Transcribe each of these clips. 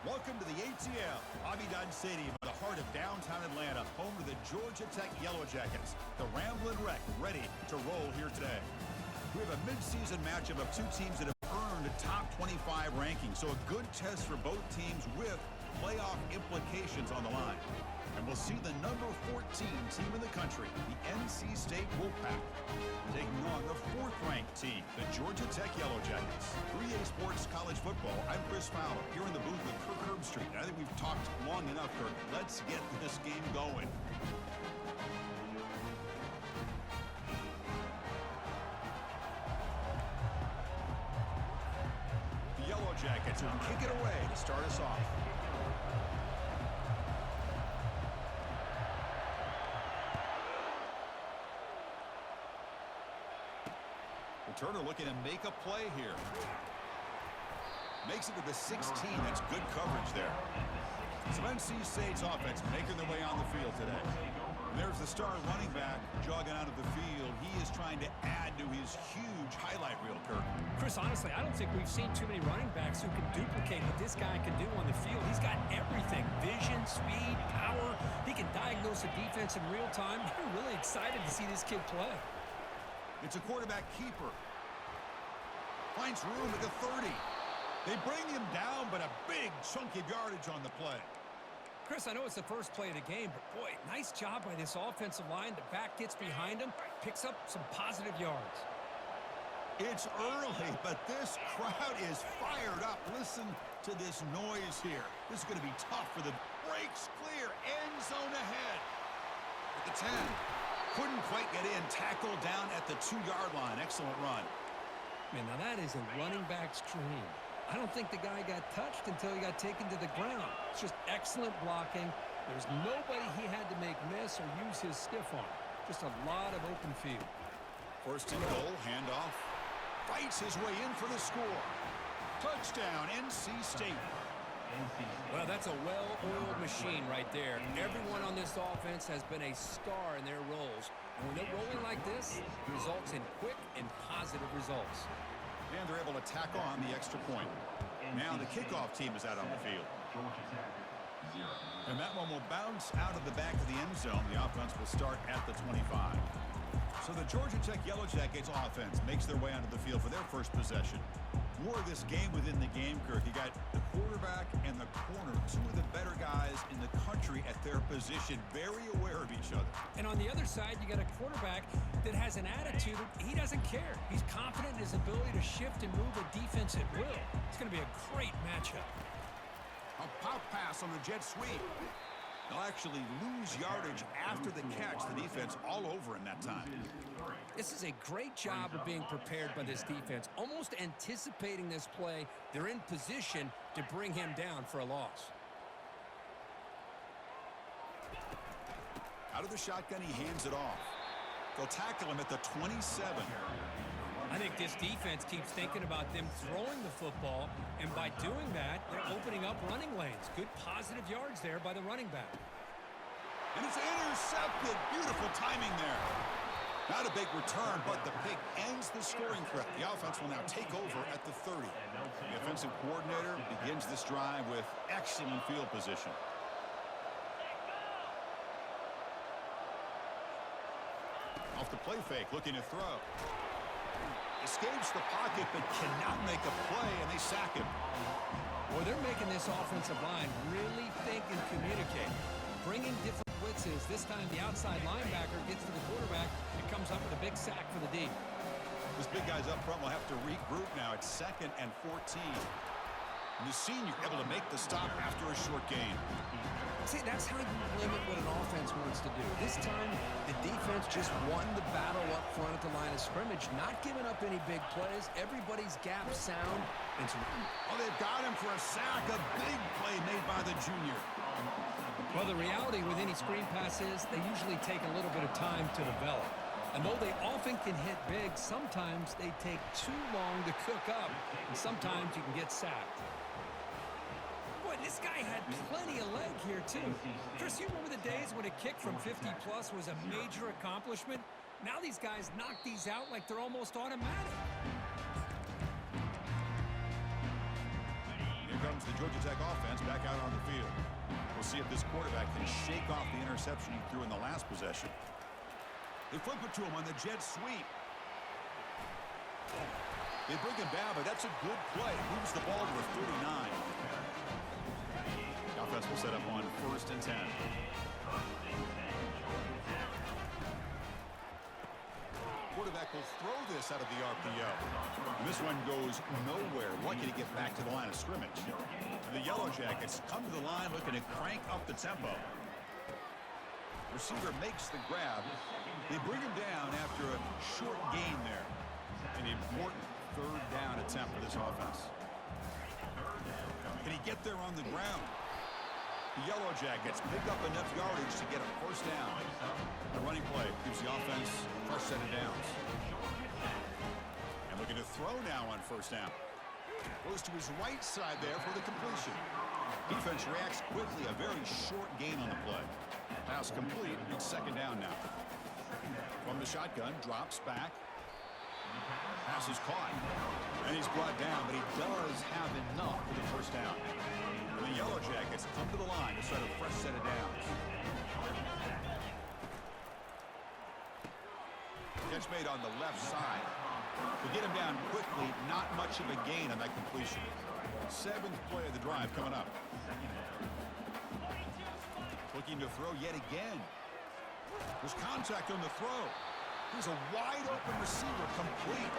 Welcome to the ATL, Bobby Dodd Stadium, in the heart of downtown Atlanta, home to the Georgia Tech Yellow Jackets. The Ramblin' Wreck ready to roll here today. We have a midseason matchup of two teams that have earned a top 25 ranking, so a good test for both teams with playoff implications on the line. And we'll see the number 14 team in the country, the NC State Wolfpack, taking on the fourth-ranked team, the Georgia Tech Yellow Jackets. 3A Sports College Football, I'm Chris Fowler, here in the booth with Kirk Herbstreit. I think we've talked long enough, Kirk. Let's get this game going. The Yellow Jackets will kick it away to start us off. Turner looking to make a play here. Makes it to the 16. That's good coverage there. Some NC State's offense making their way on the field today. And there's the star running back jogging out of the field. He is trying to add to his huge highlight reel, Kirk. Chris, honestly, I don't think we've seen too many running backs who can duplicate what this guy can do on the field. He's got everything. Vision, speed, power. He can diagnose a defense in real time. I'm really excited to see this kid play. It's a quarterback keeper. Finds room at the 30. They bring him down, but a big chunk of yardage on the play. Chris, I know it's the first play of the game, but boy, nice job by this offensive line. The back gets behind him, picks up some positive yards. It's early, but this crowd is fired up. Listen to this noise here. This is going to be tough for the breaks clear. End zone ahead. At the 10. Couldn't quite get in. Tackle down at the 2-yard line. Excellent run. Man, now that is a running back's dream. I don't think the guy got touched until he got taken to the ground. It's just excellent blocking. There's nobody he had to make miss or use his stiff arm. Just a lot of open field. First and goal, handoff. Fights his way in for the score. Touchdown, NC State. Well, that's a well-oiled machine right there. Everyone on this offense has been a star in their roles. And when they're rolling like this, it results in quick and positive results. And they're able to tack on the extra point. Now the kickoff team is out on the field. And that one will bounce out of the back of the end zone. The offense will start at the 25. So the Georgia Tech Yellow Jackets offense makes their way onto the field for their first possession. More of this game within the game, Kirk. You got the quarterback and the corner, two of the better guys in the country at their position, very aware of each other. And on the other side, you got a quarterback that has an attitude. He doesn't care. He's confident in his ability to shift and move a defense at will. It's going to be a great matchup. A pop pass on the jet sweep. They'll actually lose yardage after the catch. The defense all over in that time. This is a great job of being prepared by this defense. Almost anticipating this play, they're in position to bring him down for a loss. Out of the shotgun, he hands it off. They'll tackle him at the 27. I think this defense keeps thinking about them throwing the football, and by doing that, they're opening up running lanes. Good positive yards there by the running back. And it's intercepted. Beautiful timing there. Not a big return, but the pick ends the scoring threat. The offense will now take over at the 30. The offensive coordinator begins this drive with excellent field position. Off the play fake, looking to throw. Escapes the pocket, but cannot make a play, and they sack him. Boy, they're making this offensive line really think and communicate. Bringing different blitzes. This time the outside linebacker gets to the quarterback and comes up with a big sack for the D. This big guy's up front will have to regroup now. It's 2nd and 14. And the senior able to make the stop after a short gain. See, that's how you limit what an offense wants to do. This time, the defense just won the battle up front at the line of scrimmage, not giving up any big plays. Everybody's gap sound. Oh, they've got him for a sack. A big play made by the junior. Well, the reality with any screen pass is they usually take a little bit of time to develop. And though they often can hit big, sometimes they take too long to cook up, and sometimes you can get sacked. Boy, this guy had plenty of leg here, too. Chris, you remember the days when a kick from 50-plus was a major accomplishment? Now these guys knock these out like they're almost automatic. Here comes the Georgia Tech offense back out on the field. We'll see if this quarterback can shake off the interception he threw in the last possession. They flip it to him on the jet sweep. They bring him down, but that's a good play. Moves the ball to the 39. The offense will set up on 1st and 10. Quarterback will throw this out of the RPO. And this one goes nowhere. Lucky to get back to the line of scrimmage. And the Yellow Jackets come to the line looking to crank up the tempo. Receiver makes the grab. They bring him down after a short gain there. An important 3rd down attempt for this offense. Can he get there on the ground? The Yellow Jackets pick up enough yardage to get a 1st down. The running play gives the offense a fresh set of downs. And looking to throw now on 1st down. Goes to his right side there for the completion. Defense reacts quickly. A very short gain on the play. Pass complete. It's 2nd down now. From the shotgun, drops back. Pass is caught. And he's brought down, but he does have enough for the 1st down. And the Yellow Jackets come to the line to start a fresh set of downs. Catch made on the left side. To get him down quickly, not much of a gain on that completion. 7th play of the drive coming up. Looking to throw yet again. There's contact on the throw. Here's a wide open receiver, complete.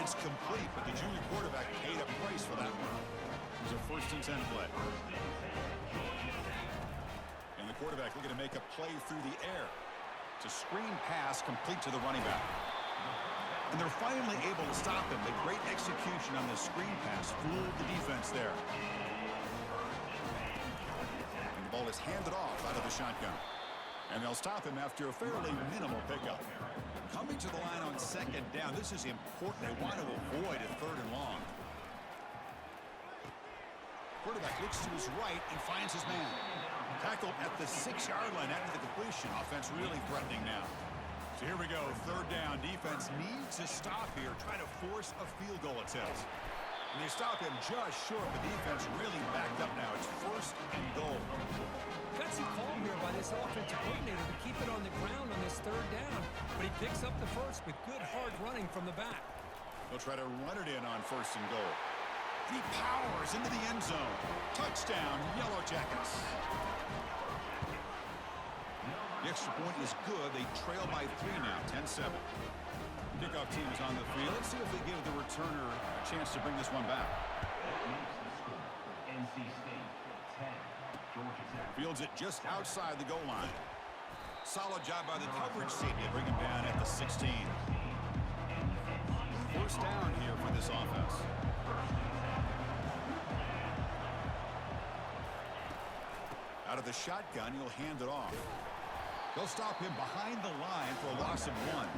It's complete, but the junior quarterback paid a price for that one. It was a 1st and 10 play. And the quarterback looking to make a play through the air. It's a screen pass complete to the running back. And they're finally able to stop him. The great execution on the screen pass fooled the defense there. And the ball is handed off out of the shotgun. And they'll stop him after a fairly minimal pickup. Coming to the line on 2nd down. This is important. They want to avoid a 3rd and long. Quarterback looks to his right and finds his man. Tackled at the 6-yard line after the completion. Offense really threatening now. So here we go. 3rd down. Defense needs to stop here. Try to force a field goal, it says. And they stop him just short. The defense really backed up now. It's 1st and goal. Gutsy call here by this offensive coordinator to keep it on the ground on this 3rd down. But he picks up the 1st with good hard running from the back. They'll try to run it in on 1st and goal. He powers into the end zone. Touchdown, Yellow Jackets. The extra point is good. They trail by 3 now, 10-7. Kickoff team is on the field. Let's see if they give the returner a chance to bring this one back. NC State 10, Georgia Tech. Fields it just outside the goal line. Solid job by the coverage team. They bring him down at the 16. 1st down here for this offense. Out of the shotgun, he'll hand it off. They'll stop him behind the line for a loss of 1.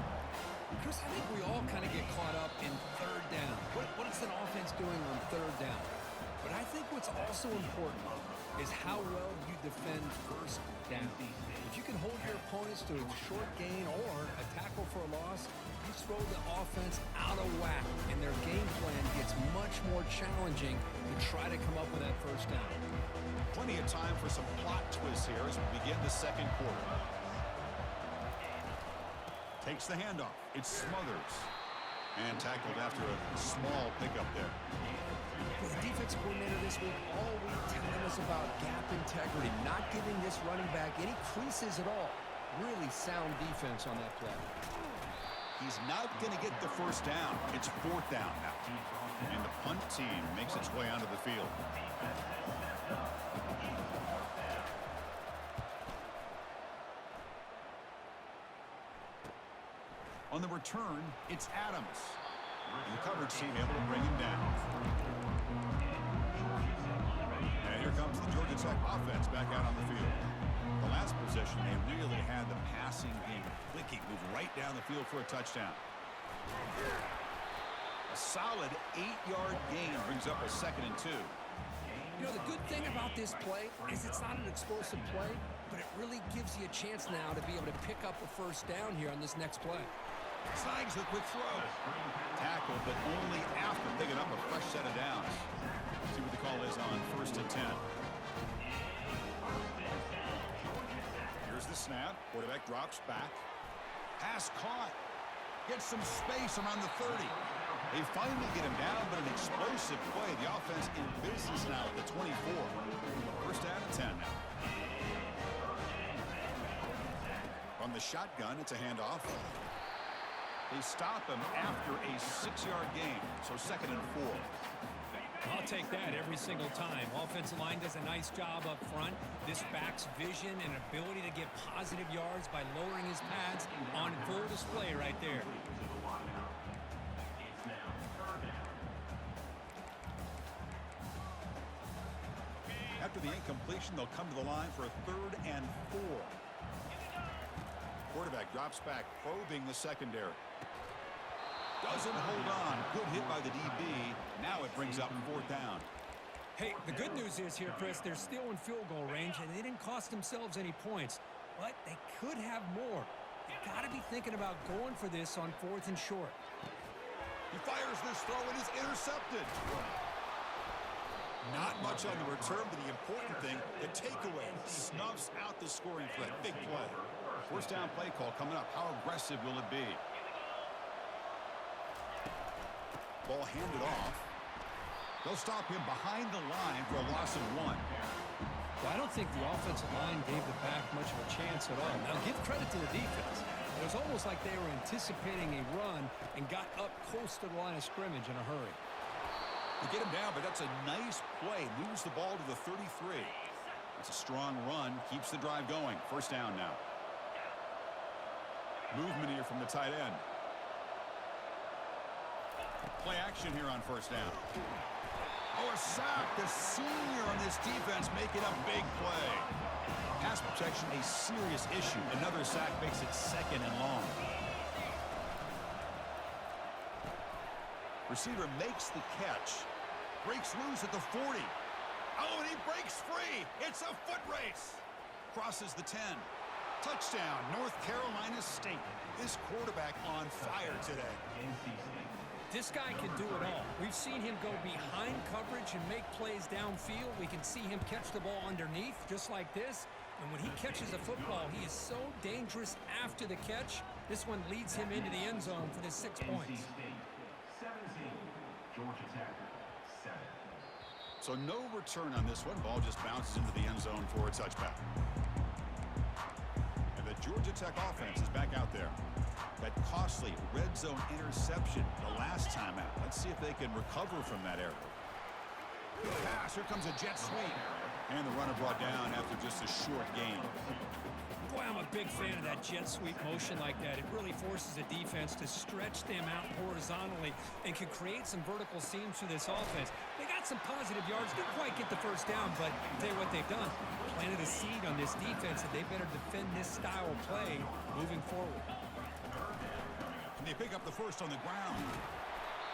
Chris, I think we all kind of get caught up in 3rd down. What is an offense doing on 3rd down? But I think what's also important is how well you defend 1st down. If you can hold your opponents to a short gain or a tackle for a loss, you throw the offense out of whack, and their game plan gets much more challenging to try to come up with that 1st down. Plenty of time for some plot twists here as we begin the 2nd quarter. Takes the handoff. It's Smothers. And tackled after a small pickup there. The defense coordinator this week all week telling us about gap integrity, not giving this running back any creases at all. Really sound defense on that play. He's not going to get the 1st down. It's 4th down now. And the punt team makes its way onto the field. On the return, it's Adams. And the coverage team able to bring him down. And here comes the Georgia Tech offense back out on the field. The last possession, they really had the passing game clicking. Move right down the field for a touchdown. A solid 8-yard gain brings up a 2nd and 2. You know, the good thing about this play is it's not an explosive play, but it really gives you a chance now to be able to pick up a 1st down here on this next play. Slides the quick throw. Tackle, but only after picking up a fresh set of downs. See what the call is on 1st and 10. Here's the snap. Quarterback drops back. Pass caught. Gets some space around the 30. They finally get him down, but an explosive play. The offense in business now at the 24. First down and 10 now. From the shotgun, it's a handoff. They stop him after a 6-yard gain, so 2nd and 4. I'll take that every single time. Offensive line does a nice job up front. This back's vision and ability to get positive yards by lowering his pads on full display right there. After the incompletion, they'll come to the line for a 3rd and 4. Quarterback drops back, probing the secondary. Doesn't hold on. Good hit by the DB. Now it brings up 4th down. Hey, the good news is here, Chris, they're still in field goal range, and they didn't cost themselves any points. But they could have more. You got to be thinking about going for this on 4th and short. He fires this throw and is intercepted. Not much on the return, but the important thing, the takeaway, snuffs out the scoring threat. Big play. First down play call coming up. How aggressive will it be? Ball handed off. They'll stop him behind the line for a loss of 1. Well, I don't think the offensive line gave the back much of a chance at all. Now, give credit to the defense. It was almost like they were anticipating a run and got up close to the line of scrimmage in a hurry. They get him down, but that's a nice play. Moves the ball to the 33. It's a strong run. Keeps the drive going. First down now. Movement here from the tight end. Play action here on first down. Oh, a sack. The senior on this defense making a big play. Pass protection, a serious issue. Another sack makes it 2nd and long. Receiver makes the catch. Breaks loose at the 40. Oh, and he breaks free. It's a foot race. Crosses the 10. Touchdown, North Carolina State. This quarterback on fire today. This guy can do it all. We've seen him go behind coverage and make plays downfield. We can see him catch the ball underneath, just like this. And when he catches a football, he is so dangerous after the catch. This one leads him into the end zone for the 6 points. 17, Georgia Tech, 7. So no return on this one. Ball just bounces into the end zone for a touchback. And the Georgia Tech offense is back out there. That costly red zone interception the last time out. Let's see if they can recover from that error. Good pass. Here comes a jet sweep. And the runner brought down after just a short gain. Boy, I'm a big fan of that jet sweep motion like that. It really forces a defense to stretch them out horizontally and can create some vertical seams through this offense. They got some positive yards. Didn't quite get the first down, but I'll tell you what they've done. Planted a seed on this defense, and they better defend this style of play moving forward. And they pick up the first on the ground.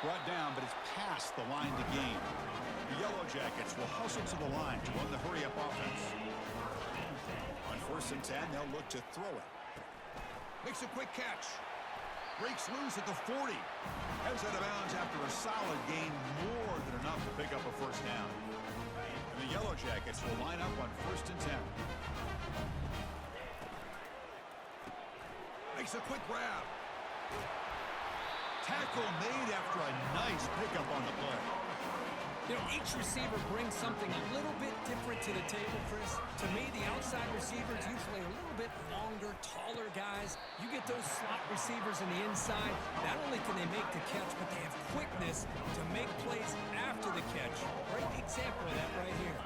Brought down, but it's past the line to gain. The Yellow Jackets will hustle to the line to run the hurry-up offense. On 1st and 10, they'll look to throw it. Makes a quick catch. Breaks loose at the 40. Heads out of bounds after a solid gain, more than enough to pick up a first down. And the Yellow Jackets will line up on 1st and 10. Makes a quick grab. Tackle made after a nice pickup on the play. You know, each receiver brings something a little bit different to the table, Chris. To me, the outside receivers usually a little bit longer, taller guys. You get those slot receivers in the inside. Not only can they make the catch, but they have quickness to make plays after the catch. Great example of that right here.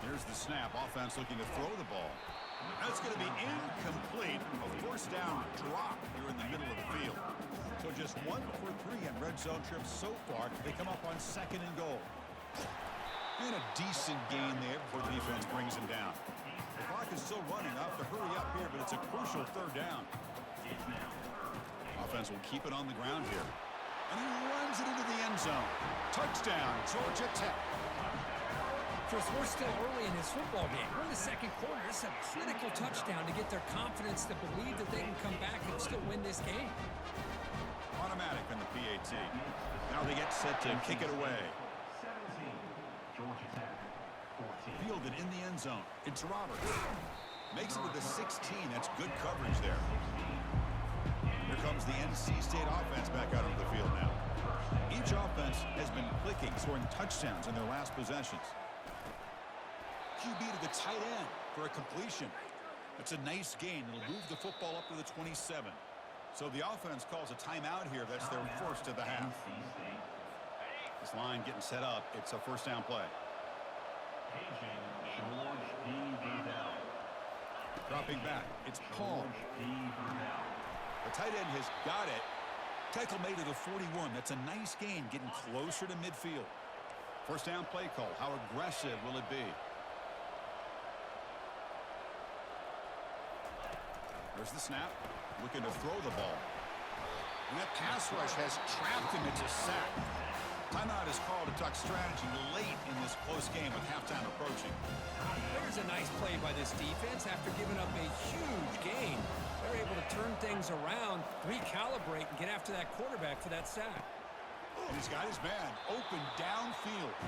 Here's the snap. Offense looking to throw the ball. That's going to be incomplete. A first down drop here in the middle of the field. So just 1 for 3 in red zone trips so far. They come up on 2nd and goal. And a decent gain there before the defense brings him down. The clock is still running. Off to hurry up here, but it's a crucial 3rd down. Offense will keep it on the ground here. And he runs it into the end zone. Touchdown, Georgia Tech. Chris, we're still early in this football game. We're in the 2nd quarter. It's a critical touchdown to get their confidence to believe that they can come back and still win this game. Automatic on the PAT. Now they get set to kick it away. 17, fielded in the end zone. It's Roberts. Makes it to the 16. That's good coverage there. Here comes the NC State offense back out onto the field now. Each offense has been clicking, scoring touchdowns in their last possessions. QB to the tight end for a completion. That's a nice gain. It'll move the football up to the 27. So the offense calls a timeout here. That's their first of the half. This line getting set up. It's a first down play. Dropping back. It's Paul. The tight end has got it. Tackle made to the 41. That's a nice gain, getting closer to midfield. First down play call. How aggressive will it be? There's the snap. Looking to throw the ball. And that pass rush has trapped him. It's a sack. Timeout is called to talk strategy late in this close game with halftime approaching. There's a nice play by this defense after giving up a huge gain. They're able to turn things around, recalibrate, and get after that quarterback for that sack. And he's got his man open downfield.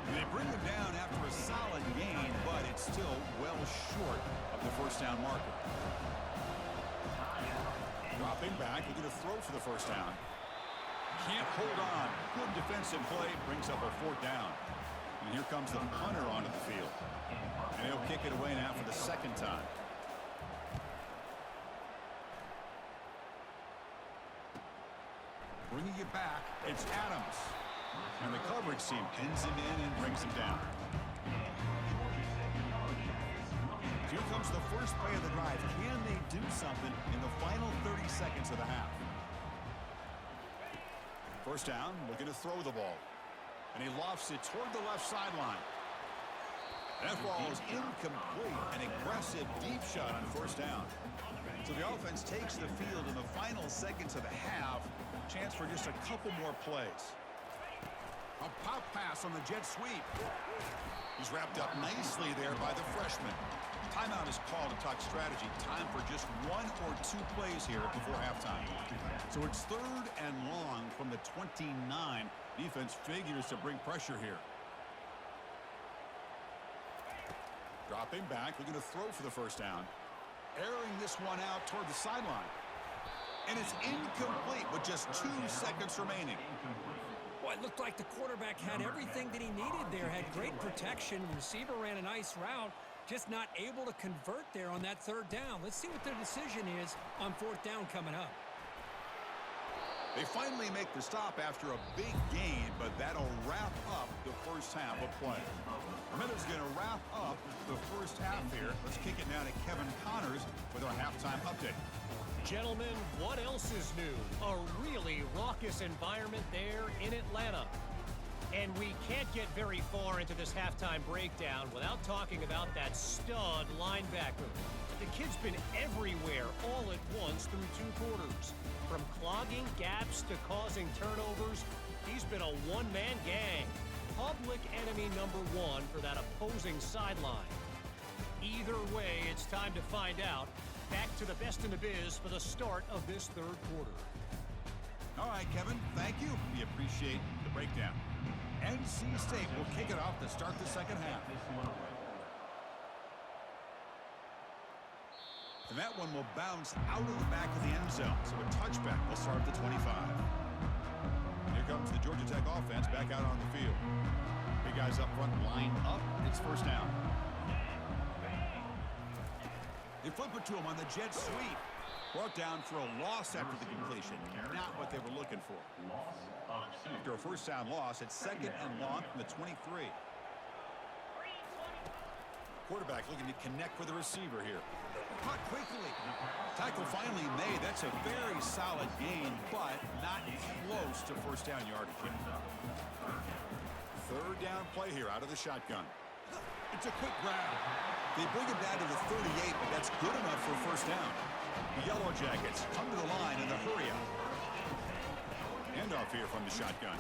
And they bring him down after a solid gain, but it's still well short of the first down marker. Dropping back, looking to throw for the first down. Can't hold on. Good defensive play, brings up a fourth down. And here comes the punter onto the field. And he'll kick it away now for the second time. Bringing it back, it's Adams. And the coverage team pins him in and brings him down. Here comes the first play of the drive. Can they do something in the final 30 seconds of the half? First down, looking to throw the ball. And he lofts it toward the left sideline. That ball is incomplete. An aggressive deep shot on first down. So the offense takes the field in the final seconds of the half. Chance for just a couple more plays. A pop pass on the jet sweep. He's wrapped up nicely there by the freshman. Timeout is called to talk strategy. Time for just one or two plays here before halftime. So it's third and long from the 29. Defense figures to bring pressure here. Dropping back, looking to throw for the first down. Airing this one out toward the sideline. And it's incomplete with just 2 seconds remaining. Boy, it looked like the quarterback had everything that he needed there. Had great protection. Receiver ran a nice route. Just not able to convert there on that third down. Let's see what their decision is on fourth down coming up. They finally make the stop after a big gain, but that'll wrap up the first half of play. Ramirez is going to wrap up the first half here. Let's kick it now to Kevin Connors with our halftime update. Gentlemen, what else is new? A really raucous environment there in Atlanta. And we can't get very far into this halftime breakdown without talking about that stud linebacker. The kid's been everywhere all at once through 2 quarters. From clogging gaps to causing turnovers, he's been a one-man gang. Public enemy number 1 for that opposing sideline. Either way, it's time to find out. Back to the best in the biz for the start of this third quarter. All right, Kevin, thank you. We appreciate the breakdown. NC State will kick it off to start the second half. And that one will bounce out of the back of the end zone. So a touchback will start at the 25. Here comes the Georgia Tech offense back out on the field. Big guys up front lined up. It's first down. They flip it to him on the jet sweep. Brought down for a loss after the completion. Not what they were looking for. After a first down loss, it's second and long from the 23. Quarterback looking to connect with the receiver here. Caught quickly. Tackle finally made. That's a very solid gain, but not close to first down yardage. Third down play here out of the shotgun. It's a quick grab. They bring it down to the 38, but that's good enough for a first down. The Yellow Jackets come to the line in the hurry-up. Handoff here from the shotgun.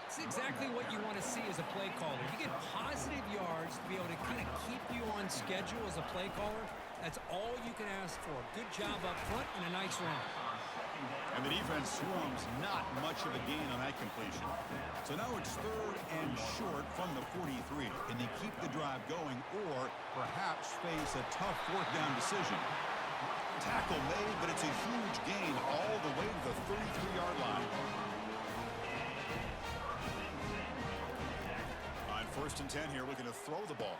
It's exactly what you want to see as a play caller. You get positive yards to be able to kind of keep you on schedule as a play caller. That's all you can ask for. Good job up front and a nice run. And the defense swarms not much of a gain on that completion. So now it's 3rd and short from the 43. Can they keep the drive going or perhaps face a tough 4th down decision? Tackle made, but it's a huge gain all the way to the 33-yard line. On 1st and 10 here, looking to throw the ball.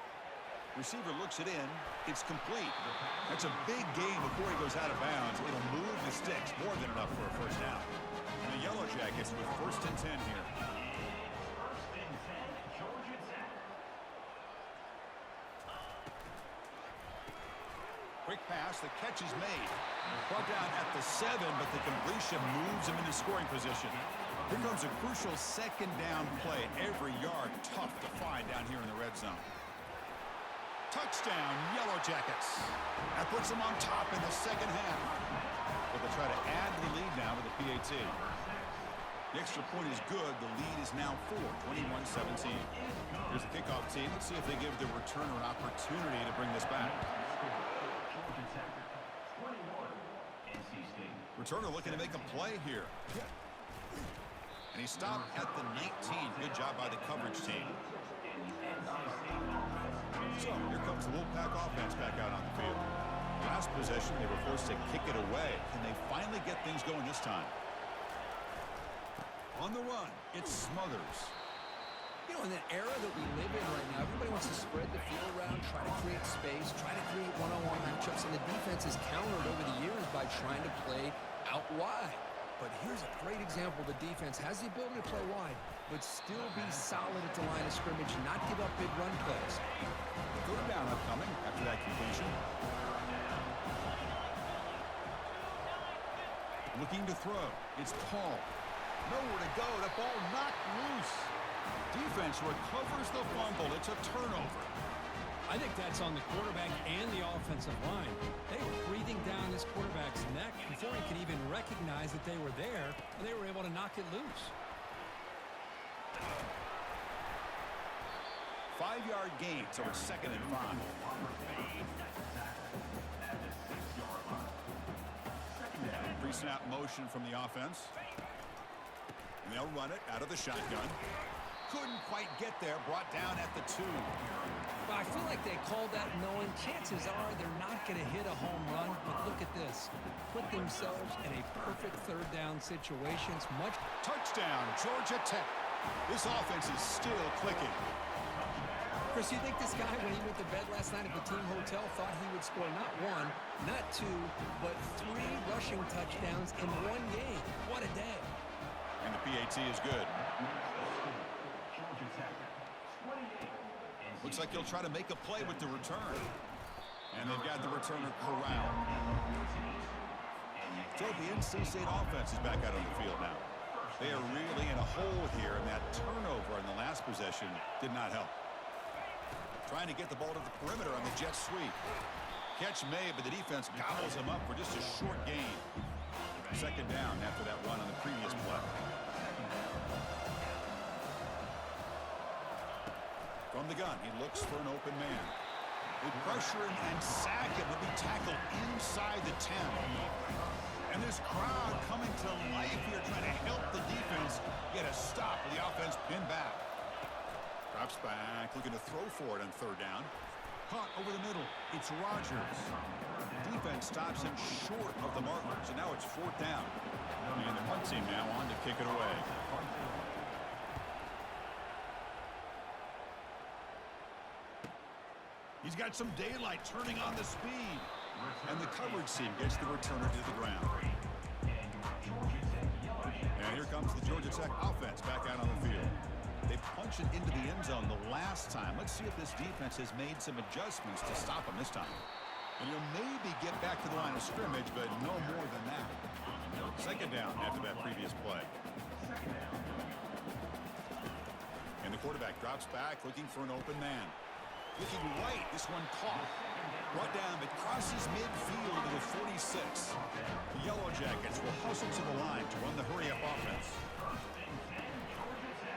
Receiver looks it in. It's complete. That's a big gain before he goes out of bounds. It'll move the sticks, more than enough for a 1st down. And the Yellow Jackets with 1st and 10 here. Quick pass, the catch is made. Brought down at the 7, but the completion moves him into scoring position. Here comes a crucial 2nd down play. Every yard tough to find down here in the red zone. Touchdown, Yellow Jackets. That puts them on top in the 2nd half. But they'll try to add to the lead now with the PAT. The extra point is good. The lead is now 21-17. Here's the kickoff team. Let's see if they give the returner an opportunity to bring this back. Returner looking to make a play here. And he stopped at the 19. Good job by the coverage team. So here comes the Wolfpack offense back out on the field. Last possession, they were forced to kick it away. Can they finally get things going this time? On the run, it's Smothers. You know, in the era that we live in right now, everybody wants to spread the field around, try to create space, try to create one-on-one matchups, and the defense has countered over the years by trying to play out wide. But here's a great example. The defense has the ability to play wide, but still be solid at the line of scrimmage, not give up big run plays. 3rd down upcoming after that completion. Looking to throw. It's Paul. Nowhere to go. The ball knocked loose. Defense recovers the fumble. It's a turnover. I think that's on the quarterback and the offensive line. They were breathing down this quarterback's neck before he could even recognize that they were there, and they were able to knock it loose. 5-yard gain, so it's 2nd and 5. Pre-snap motion from the offense. And they'll run it out of the shotgun. Couldn't quite get there, brought down at the 2. Well, I feel like they called that knowing chances are they're not going to hit a home run, but look at this. Put themselves in a perfect 3rd down situation. It's much. Touchdown, Georgia Tech. This offense is still clicking. Chris, you think this guy, when he went to bed last night at the team hotel, thought he would score not 1, not 2, but 3 rushing touchdowns in one game? What a day. And the PAT is good. Looks like he'll try to make a play with the return. And they've got the returner corralled. So the NC State offense is back out on the field now. They are really in a hole here, and that turnover in the last possession did not help. Trying to get the ball to the perimeter on the jet sweep. Catch made, but the defense gobbles him up for just a short gain. 2nd down after that run on the previous play. From the gun, he looks for an open man. They pressure him and sack him. He'll be tackled inside the 10. And this crowd coming to life here, trying to help the defense get a stop with the offense pinned back. Drops back, looking to throw for it on 3rd down. Caught over the middle. It's Rogers. Defense stops him short of the markers, and now it's 4th down. And the punt team now on to kick it away. He's got some daylight turning on the speed. And the coverage team gets the returner to the ground. And here comes the Georgia Tech offense back out on the field. They punch it into the end zone the last time. Let's see if this defense has made some adjustments to stop them this time. And you'll maybe get back to the line of scrimmage, but no more than that. 2nd down after that previous play. And the quarterback drops back, looking for an open man. Looking right, this one caught. Brought down, but crosses midfield to the 46. The Yellow Jackets will hustle to the line to run the hurry-up offense.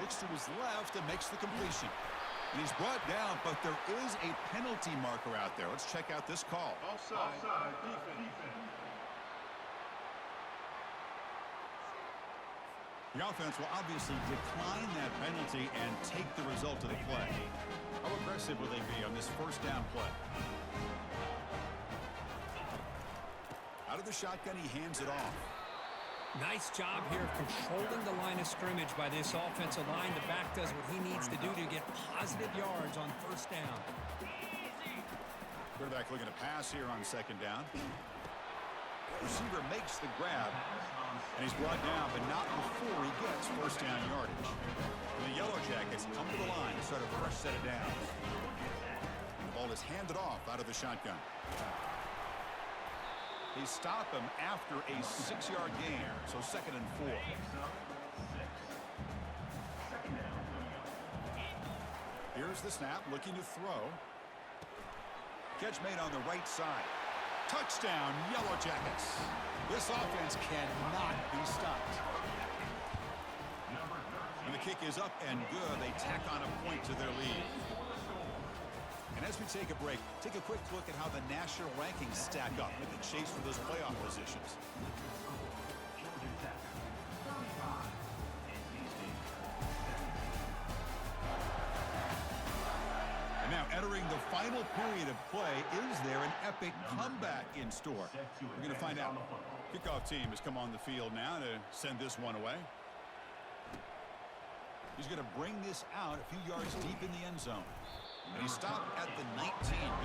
Looks to his left and makes the completion. And he's brought down, but there is a penalty marker out there. Let's check out this call. Offside. Defense. The offense will obviously decline that penalty and take the result of the play. How aggressive will they be on this first down play? Out of the shotgun, he hands it off. Nice job here of controlling the line of scrimmage by this offensive line. The back does what he needs to do to get positive yards on first down. Quarterback looking to pass here on second down. Receiver makes the grab, and he's brought down, but not before he gets first down yardage. And the Yellow Jackets come to the line to start a fresh set of downs. The ball is handed off out of the shotgun. They stop him after a 6-yard gain, so 2nd and 4. Here's the snap, looking to throw. Catch made on the right side. Touchdown, Yellow Jackets. This offense cannot be stopped. And the kick is up and good. They tack on a point to their lead. And as we take a break, take a quick look at how the national rankings stack up in the chase for those playoff positions. And now entering the final period of play, is there an epic comeback in store? We're going to find out. Kickoff team has come on the field now to send this one away. He's going to bring this out a few yards deep in the end zone. And he stopped at the 19.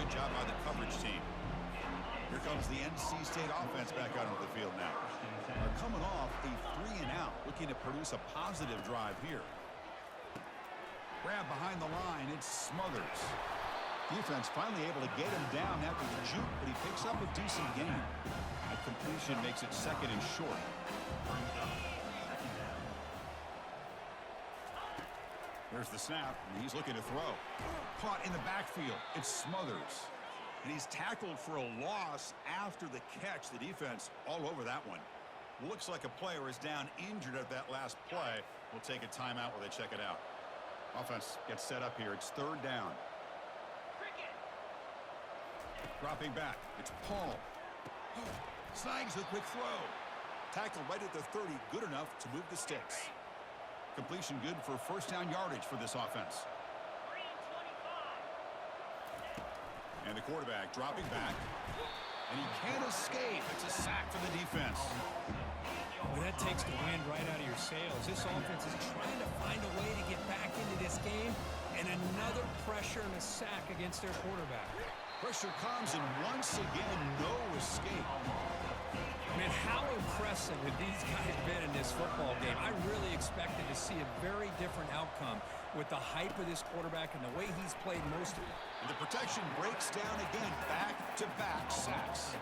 Good job by the coverage team. Here comes the NC State offense back out onto the field now. They're coming off a 3-and-out, looking to produce a positive drive here. Grab behind the line, it's Smothers. Defense finally able to get him down after the juke, but he picks up a decent gain. A completion makes it 2nd and short. There's the snap, and he's looking to throw. Caught in the backfield. It's Smothers. And he's tackled for a loss after the catch. The defense all over that one. Looks like a player is down injured at that last play. We'll take a timeout while they check it out. Offense gets set up here. It's 3rd down. Dropping back. It's Paul. Snags a quick throw. Tackle right at the 30. Good enough to move the sticks. Completion good for first down yardage for this offense. And the quarterback dropping back. And he can't escape. It's a sack for the defense. Well, that takes the wind right out of your sails. This offense is trying to find a way to get back into this game. And another pressure and a sack against their quarterback. Pressure comes, and once again, no escape. Man, how impressive have these guys been in this football game? I really expected to see a very different outcome with the hype of this quarterback and the way he's played most of it. And the protection breaks down again, back-to-back sacks.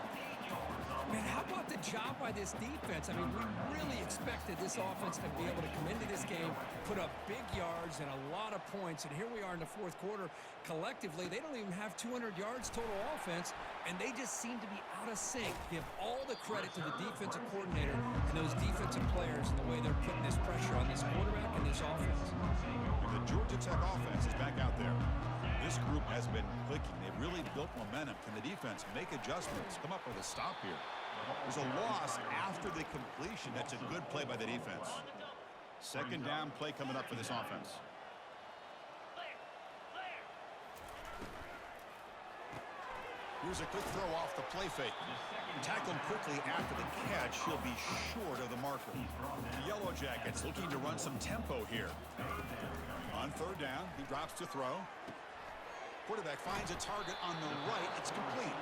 Man, how about the job by this defense? I mean, we really expected this offense to be able to come into this game, put up big yards and a lot of points, and here we are in the 4th quarter. Collectively, they don't even have 200 yards total offense, and they just seem to be out of sync. Give all the credit to the defensive coordinator and those defensive players and the way they're putting this pressure on this quarterback and this offense. And the Georgia Tech offense is back out there. This group has been clicking. They've really built momentum. Can the defense make adjustments, come up with a stop here? There's a loss after the completion. That's a good play by the defense. 2nd down play coming up for this offense. Here's a quick throw off the play fake. Tackled quickly after the catch. He'll be short of the marker. The Yellow Jackets looking to run some tempo here. On 3rd down, he drops to throw. Quarterback finds a target on the right. It's complete.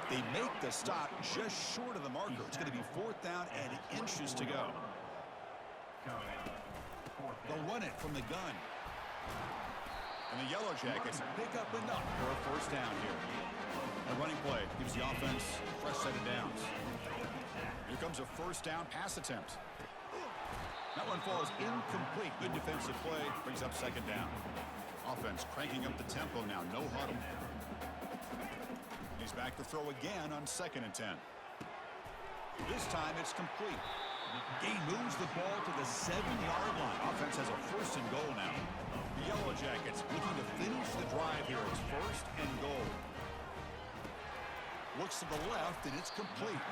They make the stop just short of the marker. It's going to be 4th down and inches to go. They'll run it from the gun. And the Yellow Jackets pick up enough for a first down here. A running play gives the offense a fresh set of downs. Here comes a first down pass attempt. That one falls incomplete. Good defensive play. Brings up 2nd down. Offense cranking up the tempo now. No huddle. He's back to throw again on 2nd and 10. This time it's complete. He moves the ball to the 7-yard line. Offense has a 1st and goal now. The Yellow Jackets looking to finish the drive here. It's 1st and goal. Looks to the left, and it's complete.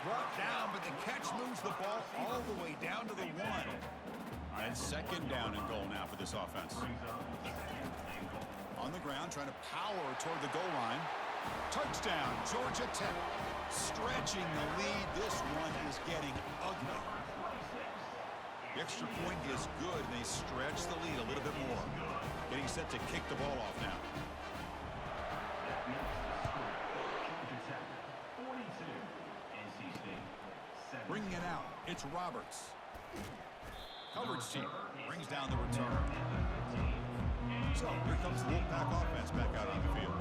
brought down, but the catch moves the ball all the way down to the 1. And second down and goal now for this offense. On the ground, trying to power toward the goal line. Touchdown, Georgia Tech. Stretching the lead. This one is getting ugly. The extra point is good, and they stretch the lead a little bit more. Getting set to kick the ball off now. Bringing it out, it's Roberts. Coverage team brings down the return. So here comes the Wolfpack offense back out on the field.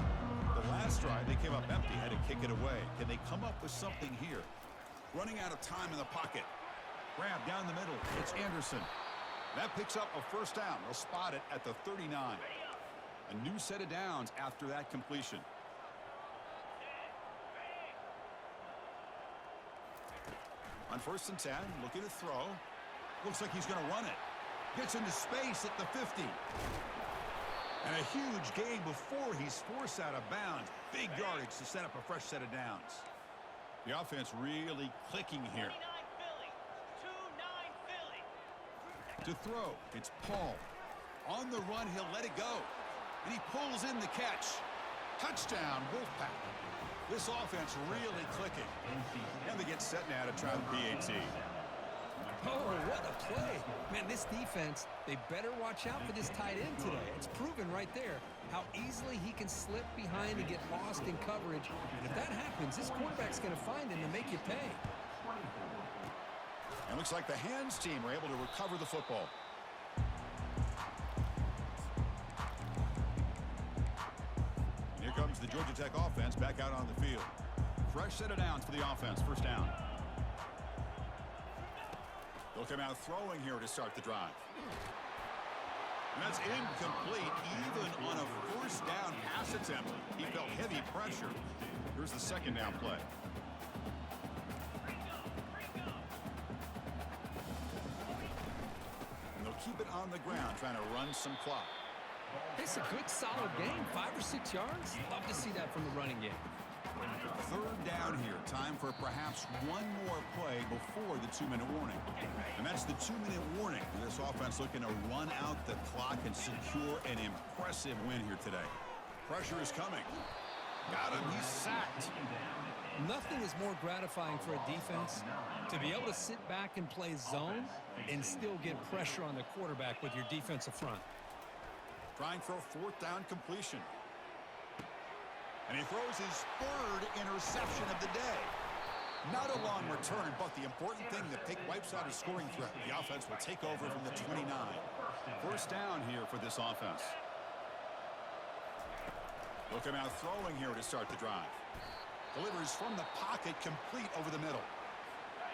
The last drive, they came up empty, had to kick it away. Can they come up with something here? Running out of time in the pocket. Grab down the middle. It's Anderson. That picks up a first down. They'll spot it at the 39. A new set of downs after that completion. On 1st and 10, looking to throw. Looks like he's going to run it. Gets into space at the 50. And a huge gain before he's forced out of bounds. Big yardage to set up a fresh set of downs. The offense really clicking here. To throw, it's Paul. On the run, he'll let it go. And he pulls in the catch. Touchdown, Wolfpack. This offense really clicking. And they get set now to try the PAT. Oh, what a play. Man, this defense, they better watch out for this tight end today. It's proven right there how easily he can slip behind and get lost in coverage. And if that happens, this quarterback's going to find him and make you pay. And looks like the hands team are able to recover the football. And here comes the Georgia Tech offense back out on the field. Fresh set of downs for the offense. First down. They'll come out throwing here to start the drive. And that's incomplete. Even on a first down pass attempt, he felt heavy pressure. Here's the second down play. And they'll keep it on the ground, trying to run some clock. It's a good, solid game. 5 or 6 yards. Love to see that from the running game. Third down here. Time for perhaps one more play before the 2-minute warning. And that's the 2-minute warning. This offense looking to run out the clock and secure an impressive win here today. Pressure is coming. Got him. He's sacked. Nothing is more gratifying for a defense to be able to sit back and play zone and still get pressure on the quarterback with your defensive front. Trying for a 4th down completion. And he throws his 3rd interception of the day. Not a long return, but the important thing, the pick wipes out a scoring threat. The offense will take over from the 29. First down here for this offense. They'll come out throwing here to start the drive. Delivers from the pocket, complete over the middle.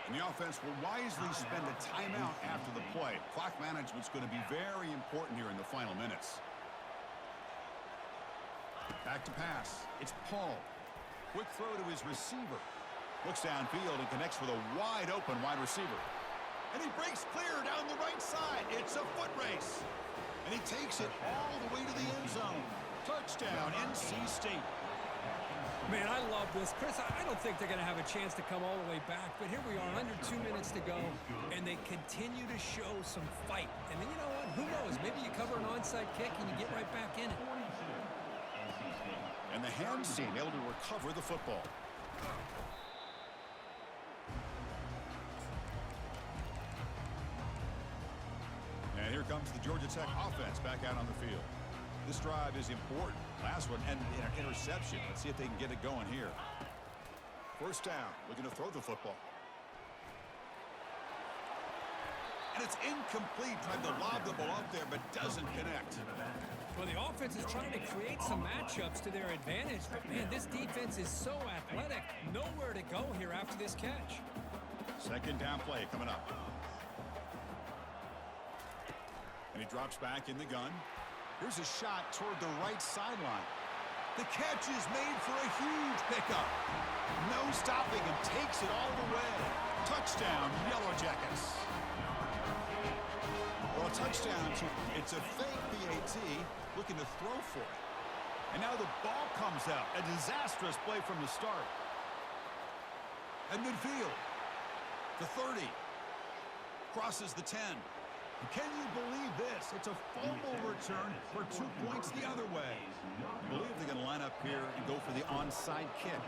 And the offense will wisely spend a timeout after the play. Clock management's going to be very important here in the final minutes. Back to pass. It's Paul. Quick throw to his receiver. Looks downfield and connects with a wide-open wide receiver. And he breaks clear down the right side. It's a foot race. And he takes it all the way to the end zone. Touchdown, NC State. Man, I love this. Chris, I don't think they're going to have a chance to come all the way back, but here we are, under 2 minutes to go, and they continue to show some fight. And then, you know what? Who knows? Maybe you cover an onside kick and you get right back in it. And the hands team able to recover the football. And here comes the Georgia Tech offense back out on the field. This drive is important. Last one and an interception. Let's see if they can get it going here. First down, looking to throw the football. And it's incomplete. Tried to lob the ball up there, but doesn't connect. Well, the offense is trying to create some matchups to their advantage, but man, this defense is so athletic. Nowhere to go here after this catch. Second down play coming up. And he drops back in the gun. Here's a shot toward the right sideline. The catch is made for a huge pickup. No stopping him. Takes it all the way. Touchdown, Yellow Jackets. Well, a touchdown. It's a fake PAT looking to throw for it. And now the ball comes out. A disastrous play from the start. At midfield. The 30. Crosses the 10. Can you believe this? It's a fumble return for 2 points the other way. I believe they're going to line up here and go for the onside kick.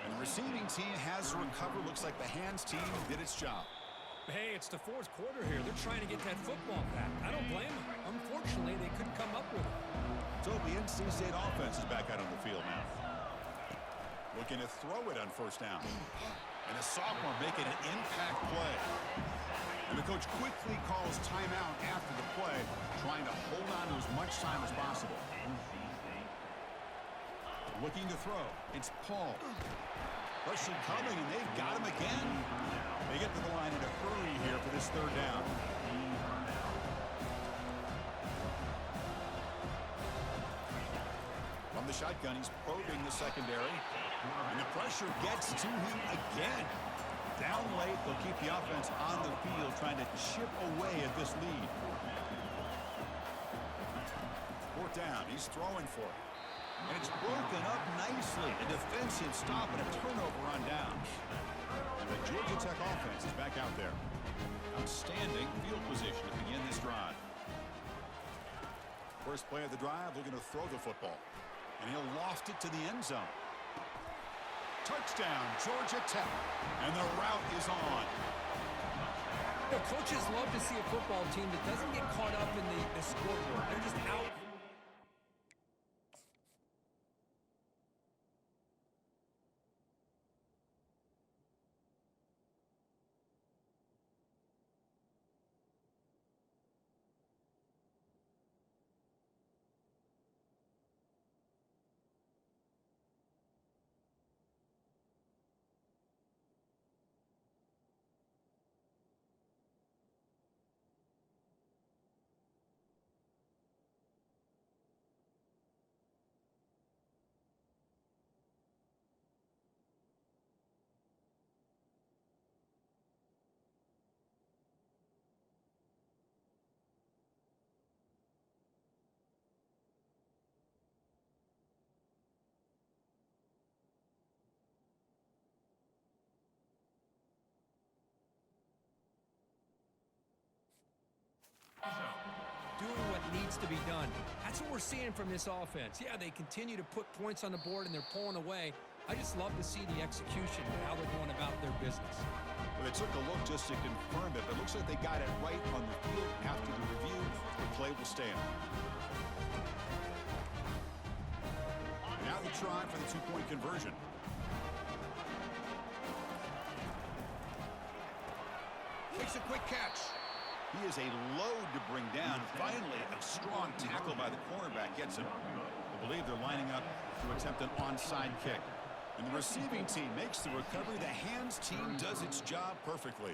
And the receiving team has to recover. Looks like the hands team did its job. Hey, it's the fourth quarter here. They're trying to get that football back. I don't blame them. Unfortunately, they couldn't come up with it. So the NC State offense is back out on the field now. Looking to throw it on first down. And a sophomore making an impact play. And the coach quickly calls timeout after the play, trying to hold on to as much time as possible. Looking to throw. It's Paul. Pressure coming, and they've got him again. They get to the line in a hurry here for this third down. From the shotgun, he's probing the secondary. And the pressure gets to him again. Down late, they'll keep the offense on the field, trying to chip away at this lead. Fourth down, he's throwing for it. And it's broken up nicely. A defensive stop and a turnover on downs. And the Georgia Tech offense is back out there. Outstanding field position to begin this drive. First play of the drive, looking to throw the football. And he'll loft it to the end zone. Touchdown, Georgia Tech. And the route is on. You know, coaches love to see a football team that doesn't get caught up in the scoreboard. They're just out. Doing what needs to be done. That's what we're seeing from this offense. Yeah, they continue to put points on the board and they're pulling away. I just love to see the execution and how they're going about their business. Well, they took a look just to confirm it, but it looks like they got it right on the field. After the review, the play will stand. Now the try for the two-point conversion. Makes a quick catch. He is a load to bring down. Finally, a strong tackle by the cornerback gets him. I believe they're lining up to attempt an onside kick. And the receiving team makes the recovery. The hands team does its job perfectly.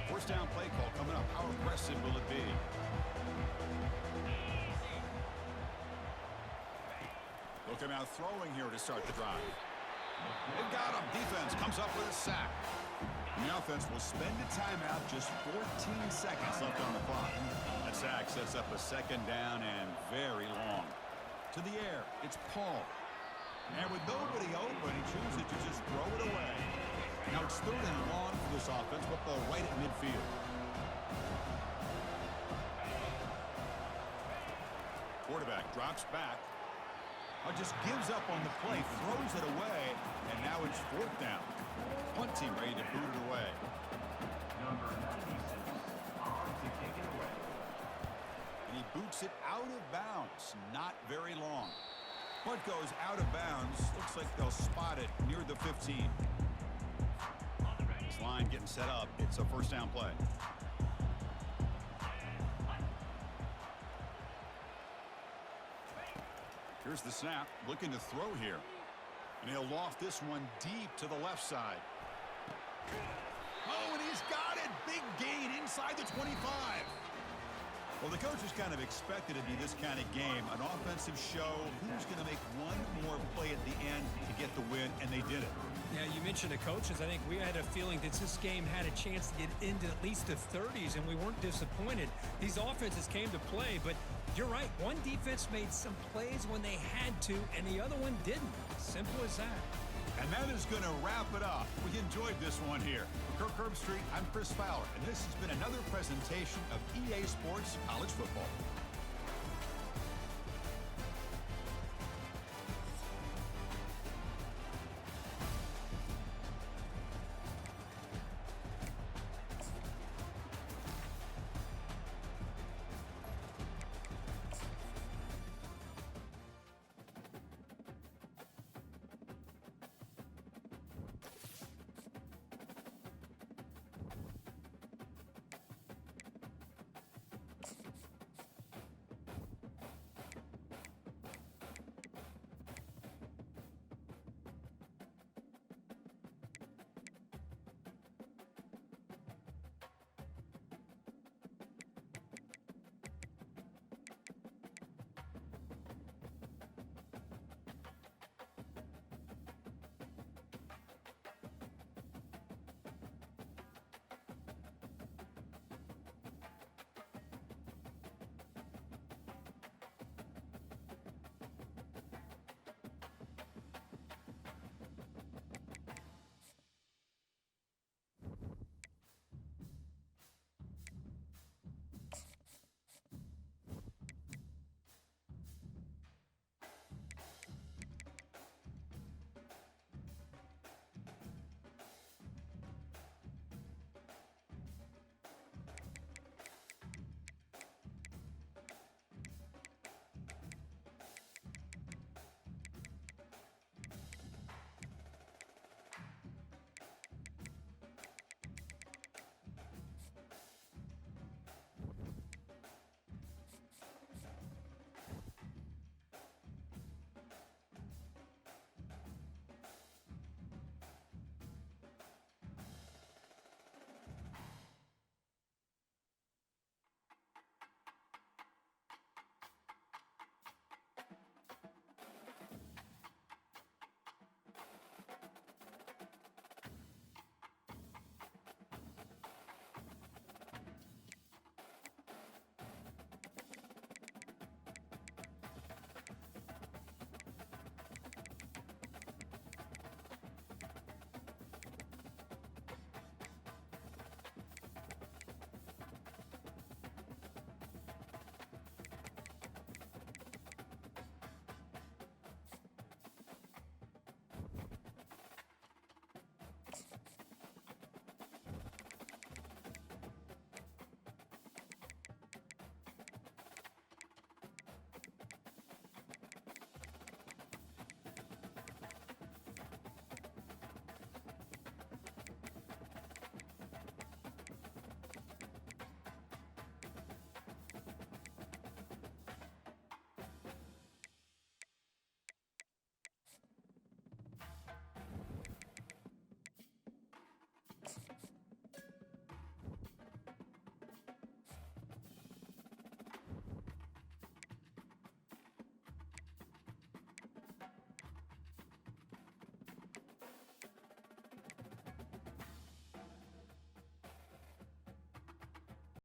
First down play call coming up. How aggressive will it be? Looking out throwing here to start the drive. They've got him. Defense comes up with a sack. The offense will spend a timeout, just 14 seconds left on the clock. That sack sets up a second down and very long. To the air, it's Paul. And with nobody open, he chooses to just throw it away. Now it's third and long for this offense, football right at midfield. Quarterback drops back. Just gives up on the play, throws it away, and now it's fourth down. Punt team ready to boot it away. Number 96 on to kick it away. And he boots it out of bounds. Not very long. Punt goes out of bounds. Looks like they'll spot it near the 15. This line getting set up. It's a first down play. Here's the snap, looking to throw here. And he'll loft this one deep to the left side. Oh, and he's got it. Big gain inside the 25. Well, the coaches kind of expected it to be this kind of game. An offensive show. Who's going to make one more play at the end to get the win, and they did it. Yeah, you mentioned the coaches. I think we had a feeling that this game had a chance to get into at least the 30s, and we weren't disappointed. These offenses came to play, but You're right. One defense made some plays when they had to, and the other one didn't. Simple as that. And that is going to wrap it up. We enjoyed this one here. For Kirk Herbstreit, I'm Chris Fowler, and this has been another presentation of EA Sports College Football.